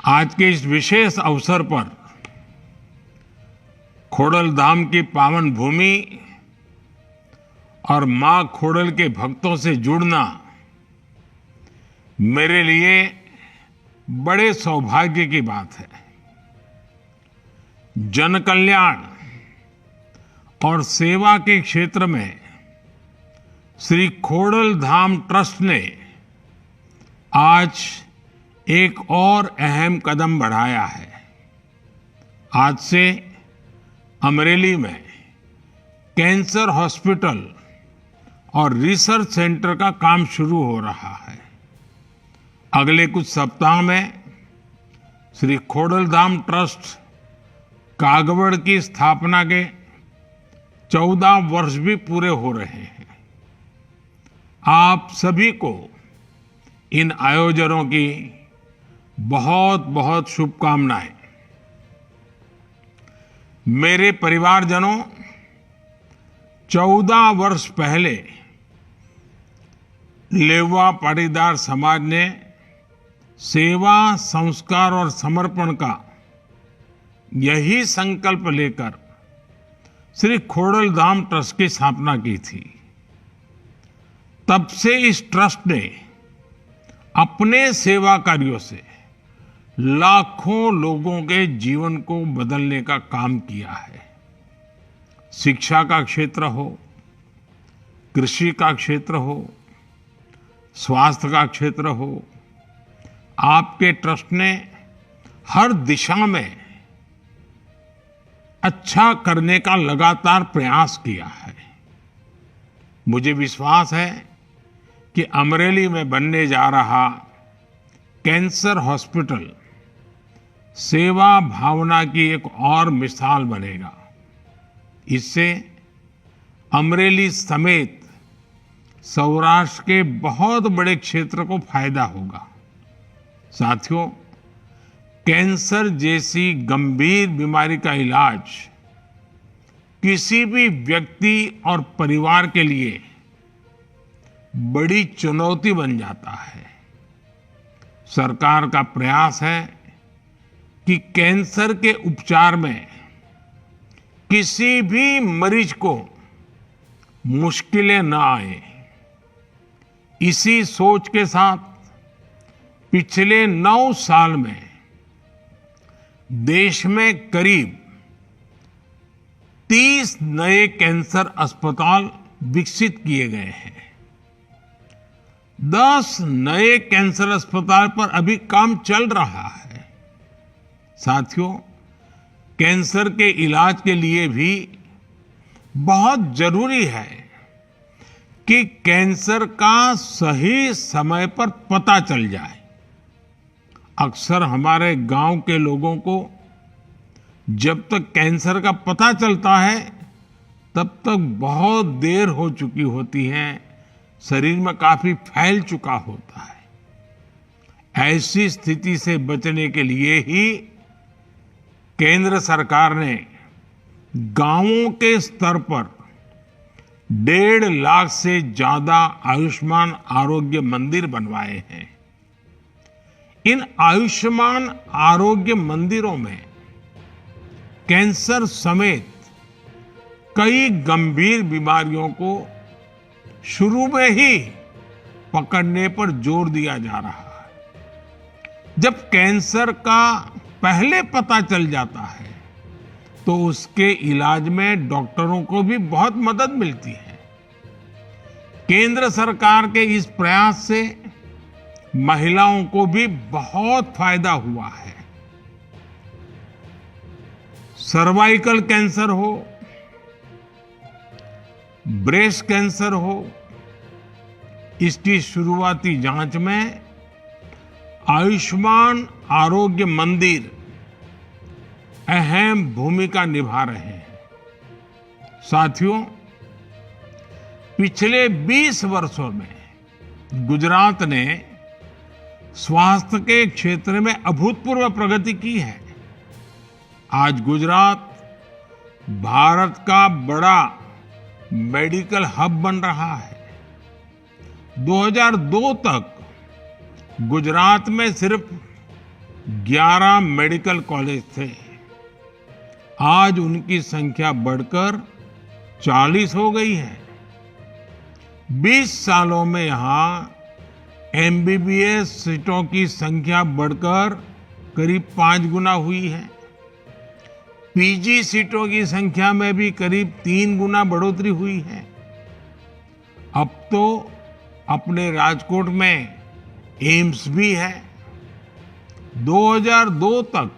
आज के इस विशेष अवसर पर खोडलधाम की पावन भूमि और मां खोडल के भक्तों से जुड़ना मेरे लिए बड़े सौभाग्य की बात है। जन कल्याण और सेवा के क्षेत्र में श्री खोडलधाम ट्रस्ट ने आज एक और अहम कदम बढ़ाया है। आज से अमरेली में कैंसर हॉस्पिटल और रिसर्च सेंटर का काम शुरू हो रहा है। अगले कुछ सप्ताह में श्री खोडलधाम ट्रस्ट कागवड़ की स्थापना के 14 वर्ष भी पूरे हो रहे हैं। आप सभी को इन आयोजनों की बहुत बहुत शुभकामनाएं। मेरे परिवारजनों, 14 वर्ष पहले लेवा पाटीदार समाज ने सेवा, संस्कार और समर्पण का यही संकल्प लेकर श्री खोडलधाम ट्रस्ट की स्थापना की थी। तब से इस ट्रस्ट ने अपने सेवा कार्यों से लाखों लोगों के जीवन को बदलने का काम किया है। शिक्षा का क्षेत्र हो, कृषि का क्षेत्र हो, स्वास्थ्य का क्षेत्र हो, आपके ट्रस्ट ने हर दिशा में अच्छा करने का लगातार प्रयास किया है। मुझे विश्वास है कि अमरेली में बनने जा रहा कैंसर हॉस्पिटल सेवा भावना की एक और मिसाल बनेगा। इससे अमरेली समेत सौराष्ट्र के बहुत बड़े क्षेत्र को फायदा होगा। साथियों, कैंसर जैसी गंभीर बीमारी का इलाज किसी भी व्यक्ति और परिवार के लिए बड़ी चुनौती बन जाता है। सरकार का प्रयास है कि कैंसर के उपचार में किसी भी मरीज को मुश्किलें न आए। इसी सोच के साथ पिछले 9 साल में देश में करीब 30 नए कैंसर अस्पताल विकसित किए गए हैं। 10 नए कैंसर अस्पताल पर अभी काम चल रहा है। साथियों, कैंसर के इलाज के लिए भी बहुत जरूरी है कि कैंसर का सही समय पर पता चल जाए। अक्सर हमारे गांव के लोगों को जब तक कैंसर का पता चलता है तब तक बहुत देर हो चुकी होती है, शरीर में काफी फैल चुका होता है। ऐसी स्थिति से बचने के लिए ही केंद्र सरकार ने गांवों के स्तर पर 1.5 लाख से ज्यादा आयुष्मान आरोग्य मंदिर बनवाए हैं। इन आयुष्मान आरोग्य मंदिरों में कैंसर समेत कई गंभीर बीमारियों को शुरू में ही पकड़ने पर जोर दिया जा रहा है। जब कैंसर का पहले पता चल जाता है तो उसके इलाज में डॉक्टरों को भी बहुत मदद मिलती है। केंद्र सरकार के इस प्रयास से महिलाओं को भी बहुत फायदा हुआ है। सर्वाइकल कैंसर हो, ब्रेस्ट कैंसर हो, इसकी शुरुआती जांच में आयुष्मान आरोग्य मंदिर अहम भूमिका निभा रहे हैं। साथियों, पिछले 20 वर्षों में गुजरात ने स्वास्थ्य के क्षेत्र में अभूतपूर्व प्रगति की है। आज गुजरात भारत का बड़ा मेडिकल हब बन रहा है। 2002 तक गुजरात में सिर्फ 11 मेडिकल कॉलेज थे। आज उनकी संख्या बढ़कर 40 हो गई है। 20 सालों में यहां एमबीबीएस सीटों की संख्या बढ़कर करीब 5 गुना हुई है। पीजी सीटों की संख्या में भी करीब 3 गुना बढ़ोतरी हुई है। अब तो अपने राजकोट में एम्स भी है। 2002 तक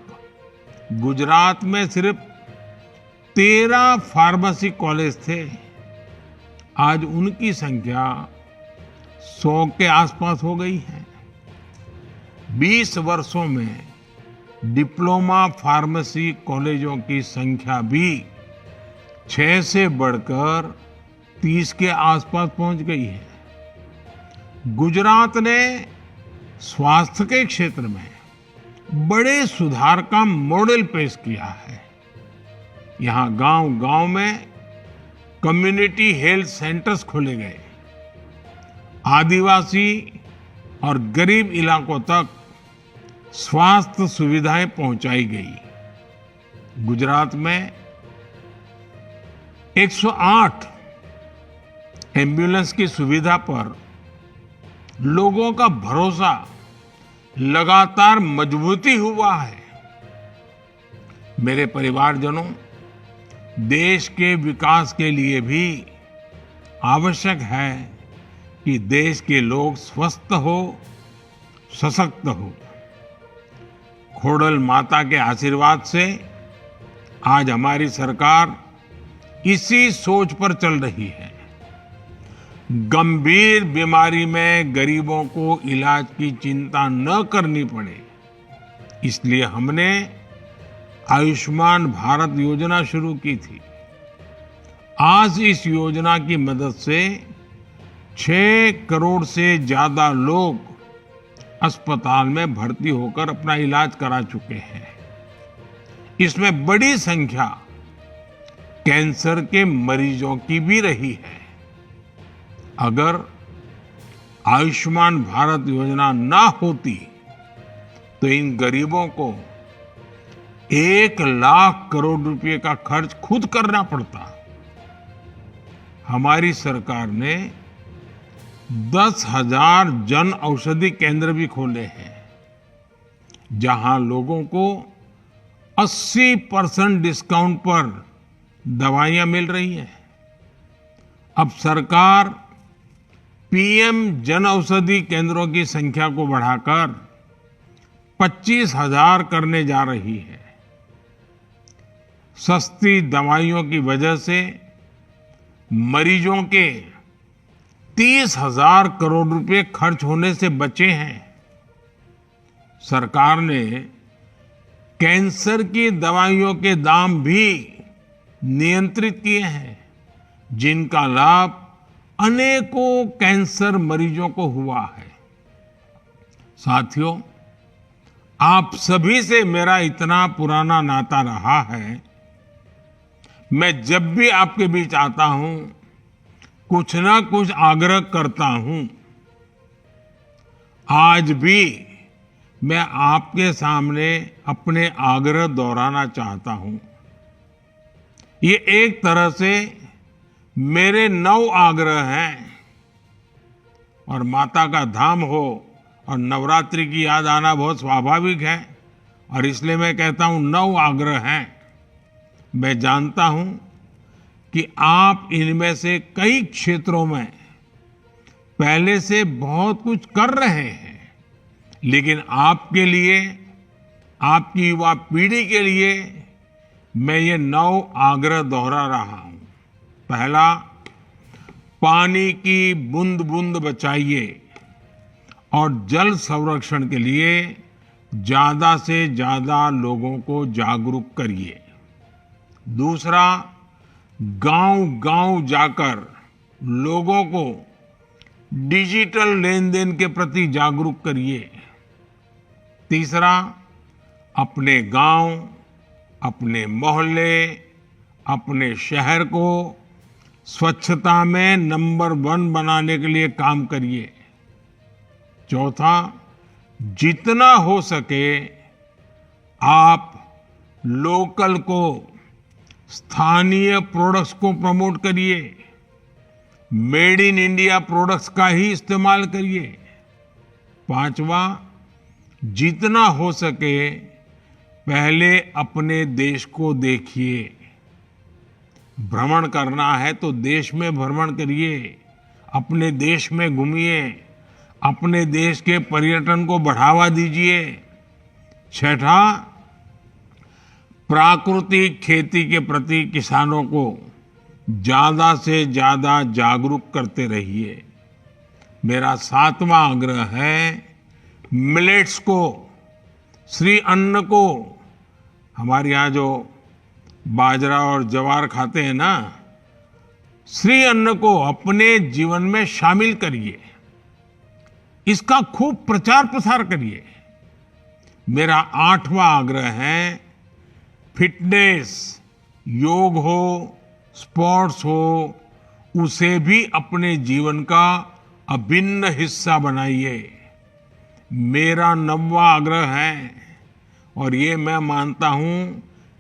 गुजरात में सिर्फ 13 फार्मेसी कॉलेज थे। आज उनकी संख्या 100 के आसपास हो गई है। 20 वर्षों में डिप्लोमा फार्मेसी कॉलेजों की संख्या भी 6 से बढ़कर 30 के आसपास पहुंच गई है। गुजरात ने स्वास्थ्य के क्षेत्र में बड़े सुधार का मॉडल पेश किया है। यहां गांव-गांव में कम्युनिटी हेल्थ सेंटर्स खोले गए। आदिवासी और गरीब इलाकों तक स्वास्थ्य सुविधाएं पहुंचाई गई। गुजरात में 108 एम्बुलेंस की सुविधा पर लोगों का भरोसा लगातार मजबूती हुआ है। मेरे परिवारजनों, देश के विकास के लिए भी आवश्यक है कि देश के लोग स्वस्थ हो, सशक्त हो। खोड़ल माता के आशीर्वाद से आज हमारी सरकार इसी सोच पर चल रही है। गंभीर बीमारी में गरीबों को इलाज की चिंता न करनी पड़े, इसलिए हमने आयुष्मान भारत योजना शुरू की थी। आज इस योजना की मदद से 6 करोड़ से ज्यादा लोग अस्पताल में भर्ती होकर अपना इलाज करा चुके हैं। इसमें बड़ी संख्या कैंसर के मरीजों की भी रही है। अगर आयुष्मान भारत योजना ना होती तो इन गरीबों को 1 लाख करोड़ रुपए का खर्च खुद करना पड़ता। हमारी सरकार ने 10,000 जन औषधि केंद्र भी खोले हैं, जहां लोगों को 80% डिस्काउंट पर दवाइयां मिल रही हैं। अब सरकार पीएम जन औषधि केंद्रों की संख्या को बढ़ाकर 25,000 करने जा रही है। सस्ती दवाइयों की वजह से मरीजों के 30,000 करोड़ रुपए खर्च होने से बचे हैं। सरकार ने कैंसर की दवाइयों के दाम भी नियंत्रित किए हैं, जिनका लाभ अनेकों कैंसर मरीजों को हुआ है। साथियों, आप सभी से मेरा इतना पुराना नाता रहा है। मैं जब भी आपके बीच आता हूं, कुछ ना कुछ आग्रह करता हूं। आज भी मैं आपके सामने अपने आग्रह दोहराना चाहता हूं। ये एक तरह से मेरे 9 आग्रह हैं। और माता का धाम हो और नवरात्रि की याद आना बहुत स्वाभाविक है, और इसलिए मैं कहता हूं 9 आग्रह हैं। मैं जानता हूं कि आप इनमें से कई क्षेत्रों में पहले से बहुत कुछ कर रहे हैं, लेकिन आपके लिए, आपकी युवा पीढ़ी के लिए मैं ये 9 आग्रह दोहरा रहा हूं। पहला, पानी की बूंद बूंद बचाइए और जल संरक्षण के लिए ज्यादा से ज्यादा लोगों को जागरूक करिए। दूसरा, गांव-गांव जाकर लोगों को डिजिटल लेन देन के प्रति जागरूक करिए। तीसरा, अपने गांव, अपने मोहल्ले, अपने शहर को स्वच्छता में नंबर 1 बनाने के लिए काम करिए। चौथा, जितना हो सके आप लोकल को, स्थानीय प्रोडक्ट्स को प्रमोट करिए, मेड इन इंडिया प्रोडक्ट्स का ही इस्तेमाल करिए। पांचवा, जितना हो सके पहले अपने देश को देखिए। भ्रमण करना है तो देश में भ्रमण करिए, अपने देश में घूमिए, अपने देश के पर्यटन को बढ़ावा दीजिए। छठा, प्राकृतिक खेती के प्रति किसानों को ज्यादा से ज्यादा जागरूक करते रहिए। मेरा सातवां आग्रह है, मिलेट्स को, श्री अन्न को, हमारे यहाँ जो बाजरा और ज्वार खाते हैं ना, श्री अन्न को अपने जीवन में शामिल करिए, इसका खूब प्रचार प्रसार करिए। मेरा आठवां आग्रह है, फिटनेस, योग हो, स्पोर्ट्स हो, उसे भी अपने जीवन का अभिन्न हिस्सा बनाइए। मेरा नौवां आग्रह है, और ये मैं मानता हूं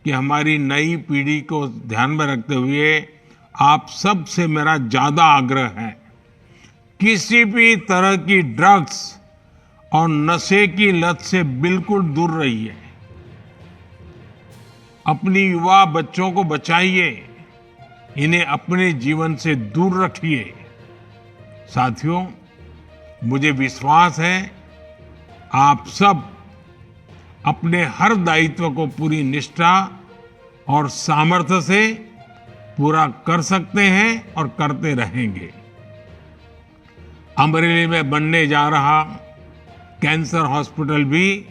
कि हमारी नई पीढ़ी को ध्यान में रखते हुए आप सब से मेरा ज्यादा आग्रह है, किसी भी तरह की ड्रग्स और नशे की लत से बिल्कुल दूर रहिए। अपनी युवा बच्चों को बचाइए, इन्हें अपने जीवन से दूर रखिए। साथियों, मुझे विश्वास है आप सब अपने हर दायित्व को पूरी निष्ठा और सामर्थ्य से पूरा कर सकते हैं और करते रहेंगे। अमरेली में बनने जा रहा कैंसर हॉस्पिटल भी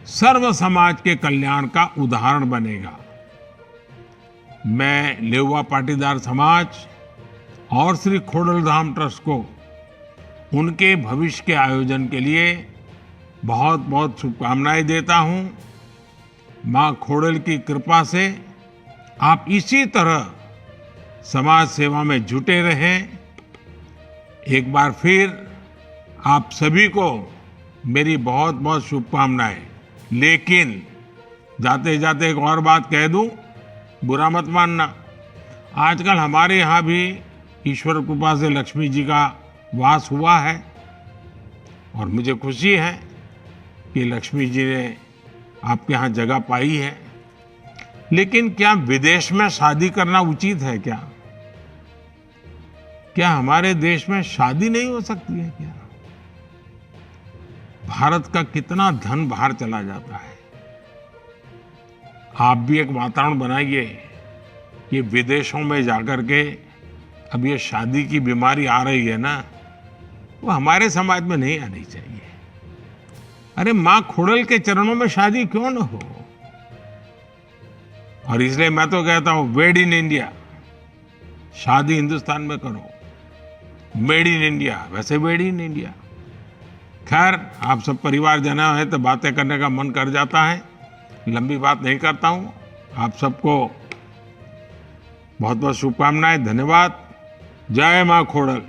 सर्व समाज के कल्याण का उदाहरण बनेगा। मैं लेउवा पाटीदार समाज और श्री खोडलधाम ट्रस्ट को उनके भविष्य के आयोजन के लिए बहुत बहुत शुभकामनाएं देता हूं। मां खोडल की कृपा से आप इसी तरह समाज सेवा में जुटे रहें। एक बार फिर आप सभी को मेरी बहुत बहुत शुभकामनाएं। लेकिन जाते जाते एक और बात कह दूं, बुरा मत मानना। आजकल हमारे यहाँ भी ईश्वर कृपा से लक्ष्मी जी का वास हुआ है और मुझे खुशी है कि लक्ष्मी जी ने आपके यहाँ जगह पाई है। लेकिन क्या विदेश में शादी करना उचित है क्या? क्या हमारे देश में शादी नहीं हो सकती है क्या? भारत का कितना धन बाहर चला जाता है। आप भी एक वातावरण बनाइए कि विदेशों में जाकर के अब ये शादी की बीमारी आ रही है ना, वो हमारे समाज में नहीं आनी चाहिए। अरे मां खोडल के चरणों में शादी क्यों न हो? और इसलिए मैं तो कहता हूं, वेड इन इंडिया, शादी हिंदुस्तान में करो। मेड इन इंडिया, वैसे वेड इन इंडिया। खैर, आप सब परिवारजन हैं तो बातें करने का मन कर जाता है, लंबी बात नहीं करता हूं। आप सबको बहुत बहुत शुभकामनाएं, धन्यवाद। जय मां खोडल।